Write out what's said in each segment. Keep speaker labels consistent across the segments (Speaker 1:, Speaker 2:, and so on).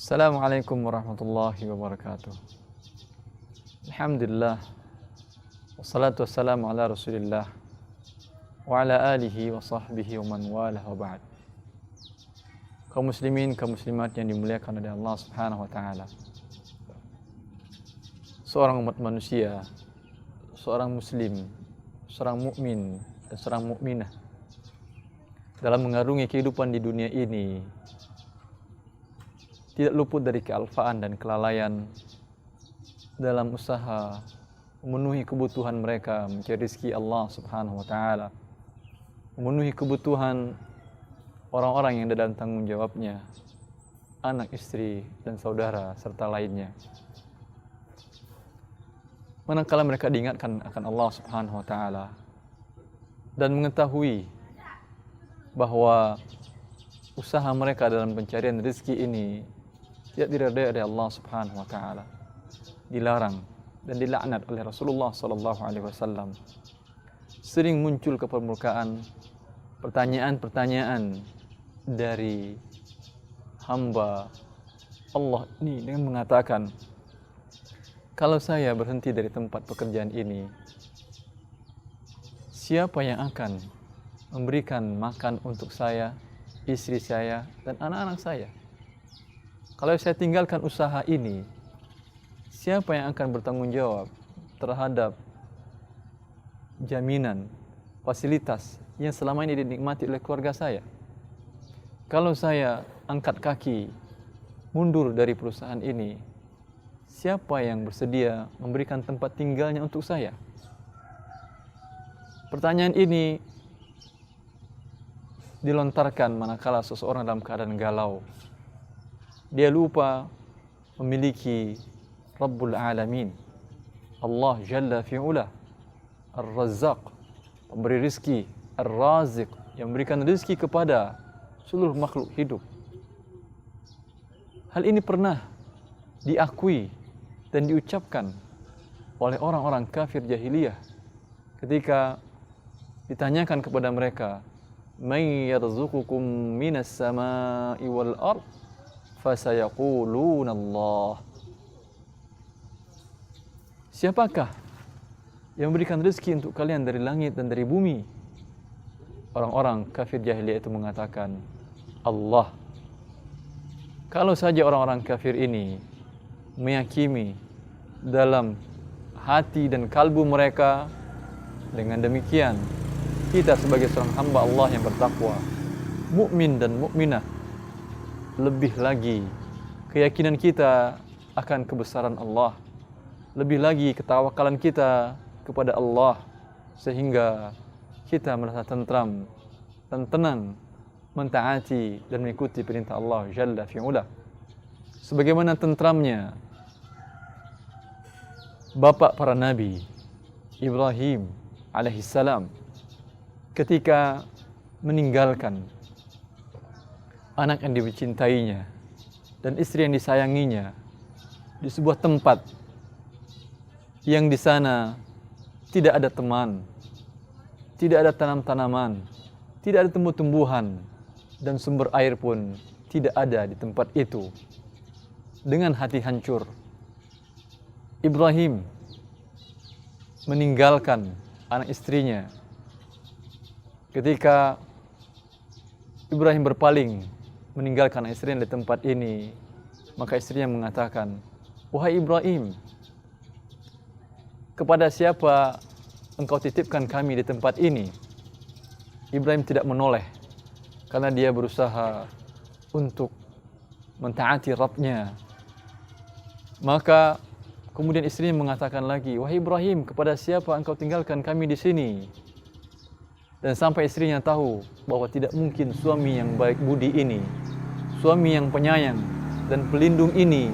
Speaker 1: Assalamualaikum warahmatullahi wabarakatuh. Alhamdulillah. Wassalatu wassalamu ala rasulillah wa ala alihi wa sahbihi wa man walah wa ba'd. Kaum muslimin, kaum muslimat yang dimuliakan oleh Allah Subhanahu wa taala. Seorang umat manusia, seorang muslim, seorang mukmin dan seorang mukminah dalam mengarungi kehidupan di dunia ini tidak luput dari kealfaan dan kelalaian dalam usaha memenuhi kebutuhan mereka mencari rezeki Allah Subhanahu wa taala, memenuhi kebutuhan orang-orang yang dalam tanggung jawabnya, anak, istri, dan saudara serta lainnya. Manakala mereka diingatkan akan Allah Subhanahu wa taala dan mengetahui bahwa usaha mereka dalam pencarian rezeki ini tidak diridai oleh Allah Subhanahu wa taala, dilarang dan dilaknat oleh Rasulullah sallallahu alaihi wasallam, sering muncul ke permukaan pertanyaan-pertanyaan dari hamba Allah ini dengan mengatakan, kalau saya berhenti dari tempat pekerjaan ini, siapa yang akan memberikan makan untuk saya, istri saya, dan anak-anak saya? Kalau saya tinggalkan usaha ini, siapa yang akan bertanggung jawab terhadap jaminan, fasilitas yang selama ini dinikmati oleh keluarga saya? Kalau saya angkat kaki, mundur dari perusahaan ini, siapa yang bersedia memberikan tempat tinggalnya untuk saya? Pertanyaan ini dilontarkan manakala seseorang dalam keadaan galau. Dia lupa memiliki Rabbul Alamin, Allah Jalla fi'ula, Ar-Razzaq, pemberi rizki, Ar-Raziq, yang memberikan rizki kepada seluruh makhluk hidup. Hal ini pernah diakui dan diucapkan oleh orang-orang kafir jahiliyah ketika ditanyakan kepada mereka, "May yarzuqukum minas sama'i wal ard?" Fasayaquluna Allah. Siapakah yang memberikan rezeki untuk kalian dari langit dan dari bumi? Orang-orang kafir jahiliyah itu mengatakan, Allah. Kalau saja orang-orang kafir ini meyakini dalam hati dan kalbu mereka, dengan demikian kita sebagai seorang hamba Allah yang bertakwa, mukmin dan mukminah, lebih lagi keyakinan kita akan kebesaran Allah, lebih lagi ketawakalan kita kepada Allah, sehingga kita merasa tentram dan tenang mentaati dan mengikuti perintah Allah Jalla fi'ula. Sebagaimana tentramnya bapak para nabi, Ibrahim alaihissalam, ketika meninggalkan anak yang dicintainya dan istri yang disayanginya di sebuah tempat yang di sana tidak ada teman, tidak ada tanam-tanaman, tidak ada tumbuh-tumbuhan, dan sumber air pun tidak ada di tempat itu. Dengan hati hancur, Ibrahim meninggalkan anak istrinya. Ketika Ibrahim berpaling meninggalkan istrinya di tempat ini, maka istrinya mengatakan, "Wahai Ibrahim, kepada siapa engkau titipkan kami di tempat ini?" Ibrahim tidak menoleh karena dia berusaha untuk mentaati Rabbnya. Maka kemudian istrinya mengatakan lagi, "Wahai Ibrahim, kepada siapa engkau tinggalkan kami di sini?" Dan sampai istrinya tahu bahwa tidak mungkin suami yang baik budi ini, suami yang penyayang dan pelindung ini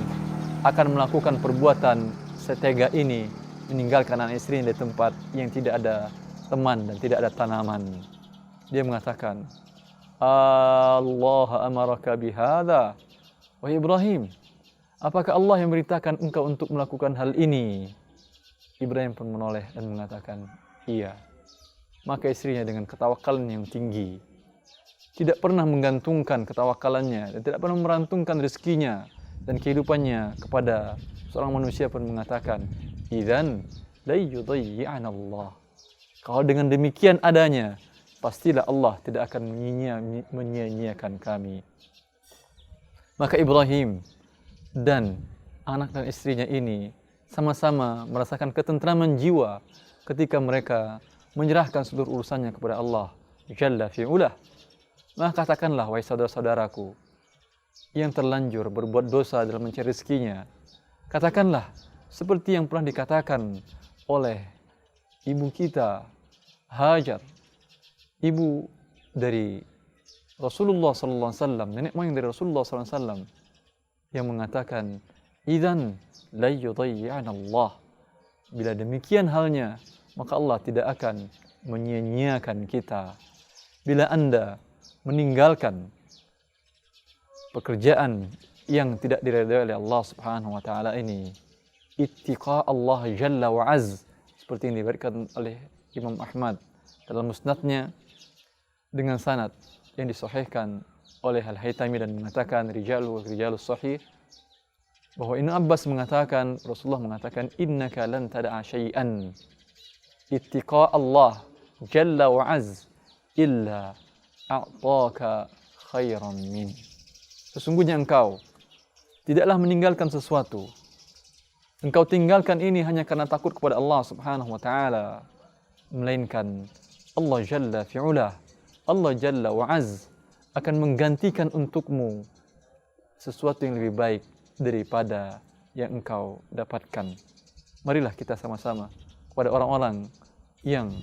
Speaker 1: akan melakukan perbuatan setega ini, meninggalkan anak istrinya di tempat yang tidak ada teman dan tidak ada tanaman. Dia mengatakan, Allah amaraka bihadza. Wahai Ibrahim, apakah Allah yang memberitakan engkau untuk melakukan hal ini? Ibrahim pun menoleh dan mengatakan, iya. Maka istrinya dengan ketawakalan yang tinggi, tidak pernah menggantungkan ketawakalannya dan tidak pernah merantungkan rezekinya dan kehidupannya kepada seorang manusia pun mengatakan, idzan la yudayyi'ana Allah. Kalau dengan demikian adanya, pastilah Allah tidak akan menyia-nyiakan kami. Maka Ibrahim dan anak dan istrinya ini sama-sama merasakan ketentraman jiwa ketika mereka menyerahkan seluruh urusannya kepada Allah Jalla fi'ulah. Maka katakanlah, wahai saudara-saudaraku yang terlanjur berbuat dosa dalam mencari rezekinya, katakanlah seperti yang pernah dikatakan oleh ibu kita Hajar, ibu dari Rasulullah sallallahu alaihi wasallam, nenek moyang dari Rasulullah sallallahu alaihi wasallam, yang mengatakan, idzan la yudayyi'ana Allah. Bila demikian halnya, maka Allah tidak akan menyia-nyiakan kita. Bila Anda meninggalkan pekerjaan yang tidak diridhai oleh Allah Subhanahu wa taala ini, ittiqa Allah jalla wa az, seperti yang diberikan oleh Imam Ahmad dalam musnadnya dengan sanad yang disahihkan oleh Al-Haytami dan mengatakan rijalus sahih, bahwa Ibnu Abbas mengatakan, Rasulullah mengatakan, innaka lan tada'a syai'an ittiqa Allah jalla wa az illa a'taka khairan min. Sesungguhnya engkau tidaklah meninggalkan sesuatu. Engkau tinggalkan ini hanya karena takut kepada Allah Subhanahu wa taala, melainkan Allah Jalla fi'ulah, Allah Jalla wa az akan menggantikan untukmu sesuatu yang lebih baik daripada yang engkau dapatkan. Marilah kita sama-sama kepada orang-orang yang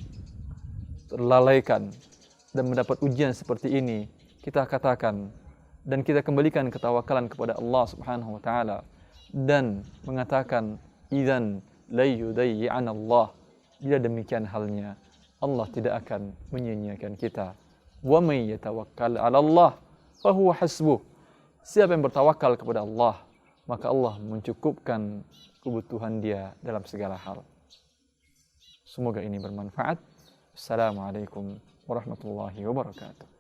Speaker 1: terlalaikan dan mendapat ujian seperti ini, kita katakan dan kita kembalikan ketawakalan kepada Allah Subhanahu wa taala dan mengatakan, idzan la yudayyi'ana Allah. Bila demikian halnya, Allah tidak akan menyia-nyiakan kita. Wa may yatawakkal 'ala Allah fa huwa hasbuh. Siapa yang bertawakal kepada Allah, maka Allah mencukupkan kebutuhan dia dalam segala hal. Semoga ini bermanfaat. Assalamualaikum warahmatullahi wabarakatuh.